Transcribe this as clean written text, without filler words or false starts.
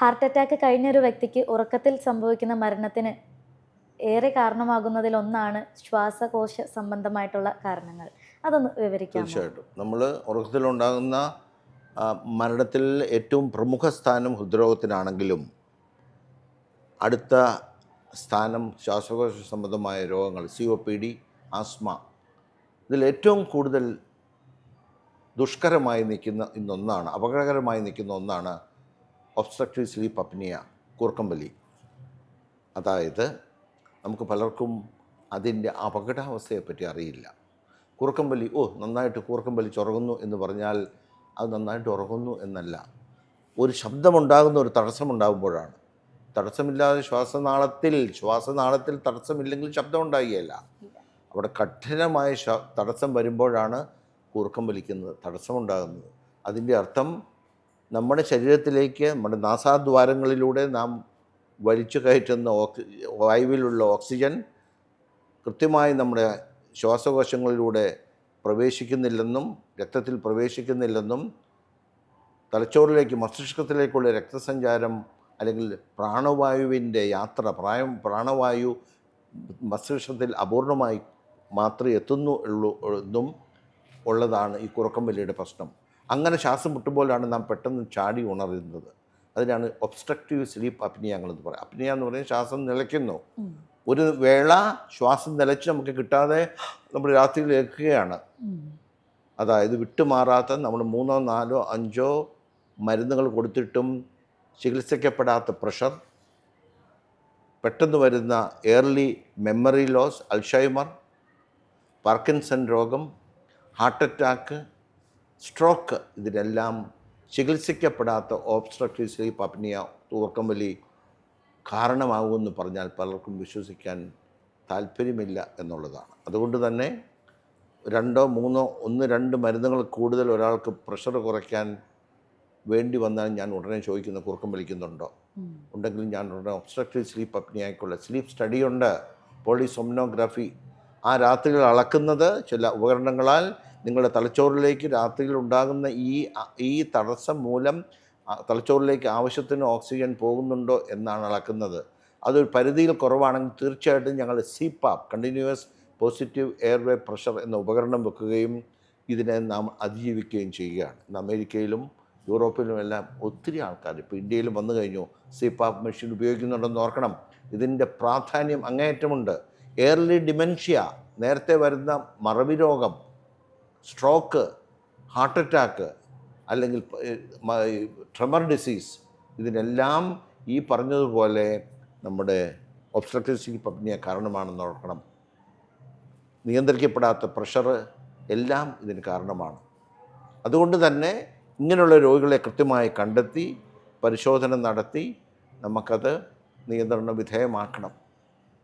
Heart attack കഴിഞ്ഞൊരു വ്യക്തിക്ക് ഉറക്കത്തിൽ സംഭവിക്കുന്ന മരണത്തിന് ഏറെ കാരണമാകുന്നതിലൊന്നാണ് ശ്വാസകോശ സംബന്ധമായിട്ടുള്ള കാരണങ്ങൾ. അതൊന്ന് വിവരിക്കാമോ? തീർച്ചയായിട്ടും നമ്മൾ ഉറക്കത്തിലുണ്ടാകുന്ന മരണത്തിൽ ഏറ്റവും പ്രമുഖ സ്ഥാനം ഹൃദ്രോഗത്തിനാണെങ്കിലും അടുത്ത സ്ഥാനം ശ്വാസകോശ സംബന്ധമായ രോഗങ്ങൾ, COPD, ആസ്മ. ഇതിൽ ഏറ്റവും കൂടുതൽ ദുഷ്കരമായി നിൽക്കുന്ന ഇന്നൊന്നാണ്, അപകടകരമായി നിൽക്കുന്ന ഒന്നാണ് ഒബ്സ്ട്രക്റ്റീവ് സ്ലീപ്പ് അപ്നിയ, കൂർക്കമ്പലി. അതായത് നമുക്ക് പലർക്കും അതിൻ്റെ അപകടാവസ്ഥയെപ്പറ്റി അറിയില്ല. കൂർക്കമ്പലി, നന്നായിട്ട് കൂർക്കം വലിച്ചുറങ്ങുന്നു എന്ന് പറഞ്ഞാൽ അത് നന്നായിട്ട് ഉറങ്ങുന്നു എന്നല്ല. ഒരു ശബ്ദമുണ്ടാകുന്ന ഒരു തടസ്സമുണ്ടാകുമ്പോഴാണ്. തടസ്സമില്ലാതെ ശ്വാസനാളത്തിൽ തടസ്സമില്ലെങ്കിൽ ശബ്ദം ഉണ്ടാകുകയില്ല. അവിടെ കഠിനമായ തടസ്സം വരുമ്പോഴാണ് കൂർക്കം വലിക്കുന്നത്, തടസ്സമുണ്ടാകുന്നത്. അതിൻ്റെ അർത്ഥം നമ്മുടെ ശരീരത്തിലേക്ക്, നമ്മുടെ നാസാദ്വാരങ്ങളിലൂടെ നാം വലിച്ചു കയറ്റുന്ന വായുവിലുള്ള ഓക്സിജൻ കൃത്യമായി നമ്മുടെ ശ്വാസകോശങ്ങളിലൂടെ പ്രവേശിക്കുന്നില്ലെന്നും രക്തത്തിൽ പ്രവേശിക്കുന്നില്ലെന്നും തലച്ചോറിലേക്ക്, മസ്തിഷ്കത്തിലേക്കുള്ള രക്തസഞ്ചാരം അല്ലെങ്കിൽ പ്രാണവായുവിൻ്റെ യാത്ര, പ്രാണവായു മസ്തിഷ്കത്തിൽ അപൂർണമായി മാത്രമേ എത്തുന്നുള്ളൂ എന്നും ഉള്ളതാണ് ഈ കൂർക്കമ്പലിയുടെ പ്രശ്നം. അങ്ങനെ ശ്വാസം മുട്ടുമ്പോഴാണ് നാം പെട്ടെന്ന് ചാടി ഉണരുന്നത്. അതിനാണ് ഒബ്സ്ട്രക്റ്റീവ് സ്ലീപ്പ് അപ്നിയ എന്ന് പറയുന്നത്. അപ്നിയ എന്ന് പറയുന്നത് ശ്വാസം നിലയ്ക്കുന്നു. ഒരു വേള ശ്വാസം നിലച്ച് നമുക്ക് കിട്ടാതെ നമ്മൾ രാത്രിയിൽ ഏൽക്കുകയാണ്. അതായത് വിട്ടുമാറാത്ത, നമ്മൾ 3, 4, 5 മരുന്നുകൾ കൊടുത്തിട്ടും ചികിത്സിക്കപ്പെടാത്ത പ്രഷർ, പെട്ടെന്ന് വരുന്ന ഏർലി മെമ്മറി ലോസ്, അൾഷൈമർ, പാർക്കിൻസൺ രോഗം, ഹാർട്ട് അറ്റാക്ക്, സ്ട്രോക്ക്, ഇതിനെല്ലാം ചികിത്സിക്കപ്പെടാത്ത ഒബ്സ്ട്രക്റ്റീവ് സ്ലീപ്പ് അപ്നിയ, കൂർക്കമ്പലി കാരണമാകുമെന്ന് പറഞ്ഞാൽ പലർക്കും വിശ്വസിക്കാൻ താല്പര്യമില്ല എന്നുള്ളതാണ്. അതുകൊണ്ട് തന്നെ 2, 3, 1, 2 മരുന്നുകൾ കൂടുതൽ ഒരാൾക്ക് പ്രഷർ കുറയ്ക്കാൻ വേണ്ടി വന്നാൽ ഞാൻ ഉടനെ ചോദിക്കുന്ന കൂർക്കം വലിക്കുന്നുണ്ടോ, ഉണ്ടെങ്കിൽ ഞാൻ ഉടനെ ഒബ്സ്ട്രക്റ്റീവ് സ്ലീപ്പ് അപ്നിയയ്ക്കുള്ള സ്ലീപ്പ് സ്റ്റഡിയുണ്ട്, പോളിസോംനോഗ്രാഫി. ആ രാത്രികൾ അളക്കുന്നത് ചില ഉപകരണങ്ങളാൽ നിങ്ങളുടെ തലച്ചോറിലേക്ക് രാത്രിയിൽ ഉണ്ടാകുന്ന ഈ തടസ്സം മൂലം തലച്ചോറിലേക്ക് ആവശ്യത്തിന് ഓക്സിജൻ പോകുന്നുണ്ടോ എന്നാണ് അളക്കുന്നത്. അതൊരു പരിധിയിൽ കുറവാണെങ്കിൽ തീർച്ചയായിട്ടും ഞങ്ങൾ CPAP, continuous positive airway pressure എന്ന ഉപകരണം വെക്കുകയും ഇതിനെ നാം അതിജീവിക്കുകയും ചെയ്യുകയാണ്. ഇന്ന് അമേരിക്കയിലും യൂറോപ്പിലുമെല്ലാം ഒത്തിരി ആൾക്കാർ, ഇപ്പോൾ ഇന്ത്യയിലും വന്നു കഴിഞ്ഞു, CPAP മെഷീൻ ഉപയോഗിക്കുന്നുണ്ടെന്ന് ഓർക്കണം. ഇതിൻ്റെ പ്രാധാന്യം അങ്ങേയറ്റമുണ്ട്. എയർലി ഡിമെൻഷ്യ, നേരത്തെ വരുന്ന മറവി രോഗം, സ്ട്രോക്ക്, ഹാർട്ട് അറ്റാക്ക് അല്ലെങ്കിൽ ട്രെമർ ഡിസീസ്, ഇതിനെല്ലാം ഈ പറഞ്ഞതുപോലെ നമ്മുടെ ഒബ്സ്ട്രക്റ്റീവ് സ്ലീപ്പ് അപ്നിയ കാരണമാണെന്ന് ഓർക്കണം. നിയന്ത്രിക്കപ്പെടാത്ത പ്രഷർ എല്ലാം ഇതിന് കാരണമാണ്. അതുകൊണ്ട് തന്നെ ഇങ്ങനെയുള്ള രോഗികളെ കൃത്യമായി കണ്ടെത്തി പരിശോധന നടത്തി നമുക്കത് നിയന്ത്രണ വിധേയമാക്കണം.